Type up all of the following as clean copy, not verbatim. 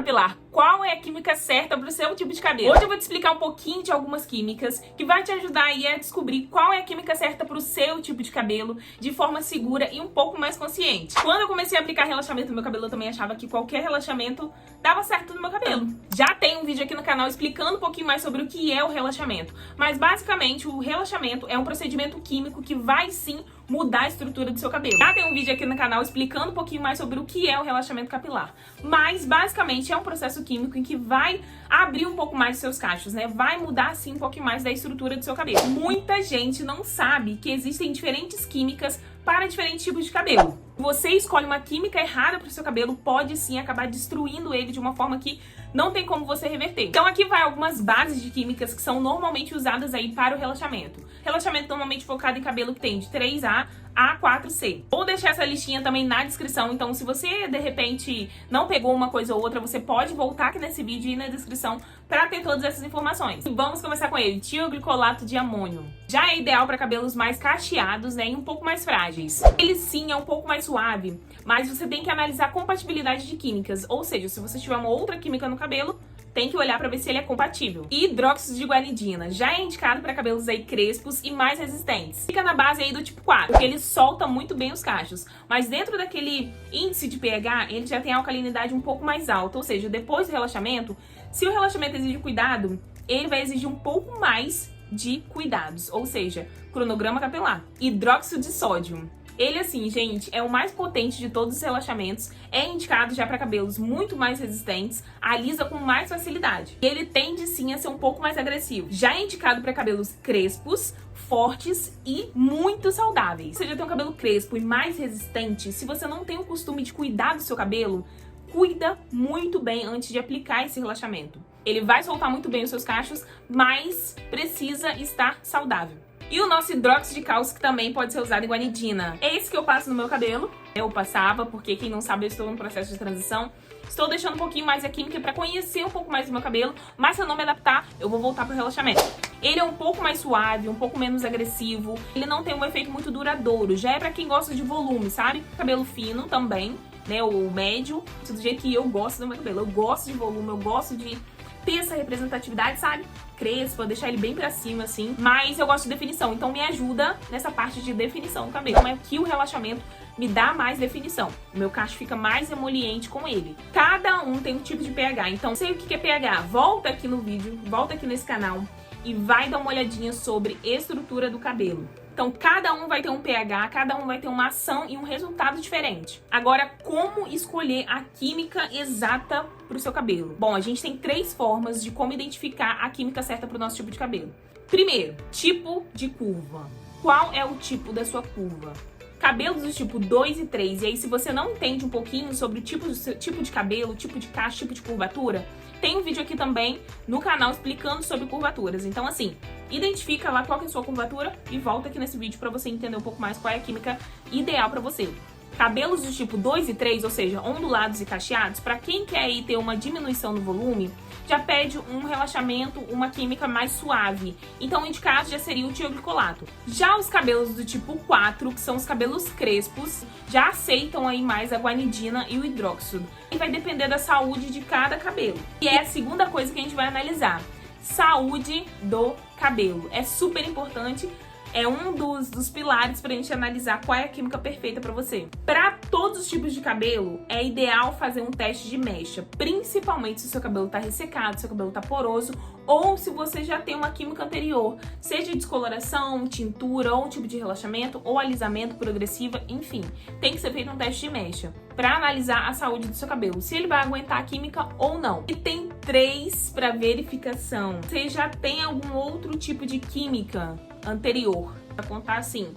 capilar. Qual é a química certa para o seu tipo de cabelo? Hoje eu vou te explicar um pouquinho de algumas químicas que vai te ajudar aí a descobrir qual é a química certa para o seu tipo de cabelo de forma segura e um pouco mais consciente. Quando eu comecei a aplicar relaxamento no meu cabelo, eu também achava que qualquer relaxamento dava certo no meu cabelo. Já tem um vídeo aqui no canal explicando um pouquinho mais sobre o que é o relaxamento, mas basicamente o relaxamento é um procedimento químico que vai sim mudar a estrutura do seu cabelo. Já tem um vídeo aqui no canal explicando um pouquinho mais sobre o que é o relaxamento capilar, mas basicamente é um processo químico em que vai abrir um pouco mais os seus cachos, né? Vai mudar sim um pouquinho mais da estrutura do seu cabelo. Muita gente não sabe que existem diferentes químicas para diferentes tipos de cabelo. Você escolhe uma química errada para o seu cabelo, pode sim acabar destruindo ele de uma forma que não tem como você reverter. Então aqui vai algumas bases de químicas que são normalmente usadas aí para o relaxamento. Relaxamento normalmente focado em cabelo que tem de 3A a 4C. Vou deixar essa listinha também na descrição, então se você de repente não pegou uma coisa ou outra, você pode voltar aqui nesse vídeo e na descrição para ter todas essas informações. Vamos começar com ele, tioglicolato de amônio. Já é ideal para cabelos mais cacheados, né, e um pouco mais frágeis. Ele sim é um pouco mais suave, mas você tem que analisar a compatibilidade de químicas, ou seja, se você tiver uma outra química no cabelo, tem que olhar para ver se ele é compatível. Hidróxido de guanidina já é indicado para cabelos aí crespos e mais resistentes. Fica na base aí do tipo 4, porque ele solta muito bem os cachos, mas dentro daquele índice de pH, ele já tem a alcalinidade um pouco mais alta, ou seja, depois do relaxamento, se o relaxamento exige cuidado, ele vai exigir um pouco mais de cuidados, ou seja, cronograma capilar. Hidróxido de sódio. Ele, assim, gente, é o mais potente de todos os relaxamentos, é indicado já para cabelos muito mais resistentes, alisa com mais facilidade. Ele tende, sim, a ser um pouco mais agressivo. Já é indicado para cabelos crespos, fortes e muito saudáveis. Se você já tem um cabelo crespo e mais resistente, se você não tem o costume de cuidar do seu cabelo, cuida muito bem antes de aplicar esse relaxamento. Ele vai soltar muito bem os seus cachos, mas precisa estar saudável. E o nosso hidróxido de cálcio, que também pode ser usado em guanidina. É esse que eu passo no meu cabelo. Eu passava, porque quem não sabe, eu estou no processo de transição. Estou deixando um pouquinho mais a química para conhecer um pouco mais do meu cabelo, mas se eu não me adaptar, eu vou voltar pro relaxamento. Ele é um pouco mais suave, um pouco menos agressivo. Ele não tem um efeito muito duradouro. Já é para quem gosta de volume, sabe? Cabelo fino também, né? O médio, do jeito que eu gosto do meu cabelo. Eu gosto de volume, eu gosto de ter essa representatividade, sabe? Crespa, deixar ele bem pra cima, assim. Mas eu gosto de definição, então me ajuda nessa parte de definição do cabelo. Como é que o relaxamento me dá mais definição. O meu cacho fica mais emoliente com ele. Cada um tem um tipo de pH, então sei o que é pH. Volta aqui no vídeo, volta aqui nesse canal e vai dar uma olhadinha sobre estrutura do cabelo. Então, cada um vai ter um pH, cada um vai ter uma ação e um resultado diferente. Agora, como escolher a química exata para o seu cabelo? Bom, a gente tem 3 formas de como identificar a química certa para o nosso tipo de cabelo. Primeiro, tipo de curva. Qual é o tipo da sua curva? Cabelos do tipo 2 e 3, e aí se você não entende um pouquinho sobre o tipo de cabelo, tipo de cacho, tipo de curvatura, tem um vídeo aqui também no canal explicando sobre curvaturas. Então assim, identifica lá qual que é a sua curvatura e volta aqui nesse vídeo para você entender um pouco mais qual é a química ideal para você. Cabelos do tipo 2 e 3, ou seja, ondulados e cacheados, para quem quer aí ter uma diminuição no volume, já pede um relaxamento, uma química mais suave. Então, o indicado já seria o tioglicolato. Já os cabelos do tipo 4, que são os cabelos crespos, já aceitam aí mais a guanidina e o hidróxido. E vai depender da saúde de cada cabelo. E é a segunda coisa que a gente vai analisar. Saúde do cabelo. É super importante. É um dos pilares pra gente analisar qual é a química perfeita pra você. Pra todos os tipos de cabelo, é ideal fazer um teste de mecha, principalmente se o seu cabelo tá ressecado, se o seu cabelo tá poroso, ou se você já tem uma química anterior, seja descoloração, tintura, ou um tipo de relaxamento, ou alisamento progressiva, enfim. Tem que ser feito um teste de mecha pra analisar a saúde do seu cabelo, se ele vai aguentar a química ou não. E tem 3 pra verificação. Você já tem algum outro tipo de química anterior, pra contar assim,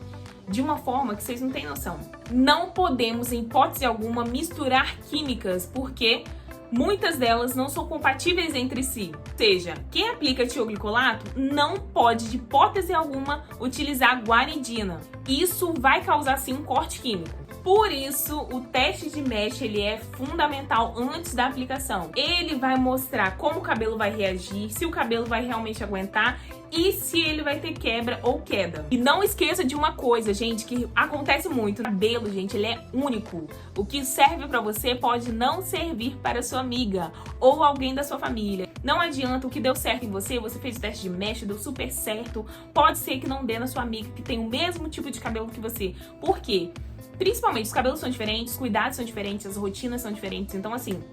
de uma forma que vocês não têm noção. Não podemos, em hipótese alguma, misturar químicas, porque muitas delas não são compatíveis entre si. Ou seja, quem aplica tioglicolato não pode, de hipótese alguma, utilizar guanidina. Isso vai causar, sim, um corte químico. Por isso, o teste de mesh ele é fundamental antes da aplicação. Ele vai mostrar como o cabelo vai reagir, se o cabelo vai realmente aguentar e se ele vai ter quebra ou queda. E não esqueça de uma coisa, gente, que acontece muito. O cabelo, gente, ele é único. O que serve pra você pode não servir para sua amiga ou alguém da sua família. Não adianta o que deu certo em você, você fez o teste de mesh, deu super certo. Pode ser que não dê na sua amiga que tem o mesmo tipo de cabelo que você. Por quê? Principalmente, os cabelos são diferentes, os cuidados são diferentes, as rotinas são diferentes. Então, assim,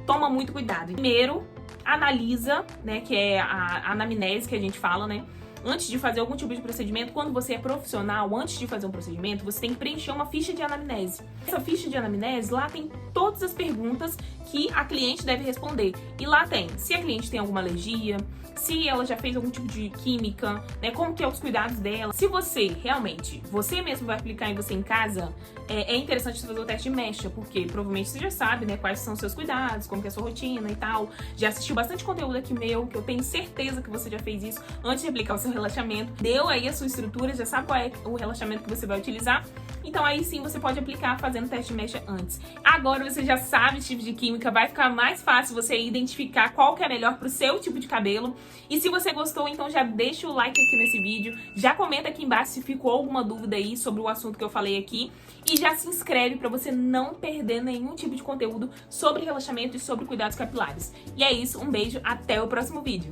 toma muito cuidado. Primeiro, analisa, né, que é a anamnese que a gente fala, né? Antes de fazer algum tipo de procedimento, quando você é profissional, antes de fazer um procedimento, você tem que preencher uma ficha de anamnese. Essa ficha de anamnese, lá tem todas as perguntas que a cliente deve responder. E lá tem se a cliente tem alguma alergia, se ela já fez algum tipo de química, né, como que é os cuidados dela. Se você realmente, você mesmo vai aplicar em você em casa, é interessante você fazer o teste de mecha, porque provavelmente você já sabe, né, quais são os seus cuidados, como que é a sua rotina e tal. Já assistiu bastante conteúdo aqui meu, que eu tenho certeza que você já fez isso antes de aplicar o seu relaxamento. Deu aí a sua estrutura, já sabe qual é o relaxamento que você vai utilizar. Então aí sim você pode aplicar fazendo o teste de mecha antes. Agora você já sabe o tipo de química, vai ficar mais fácil você identificar qual que é melhor pro seu tipo de cabelo. E se você gostou, então já deixa o like aqui nesse vídeo, já comenta aqui embaixo se ficou alguma dúvida aí sobre o assunto que eu falei aqui e já se inscreve para você não perder nenhum tipo de conteúdo sobre relaxamento e sobre cuidados capilares. E é isso, um beijo, até o próximo vídeo.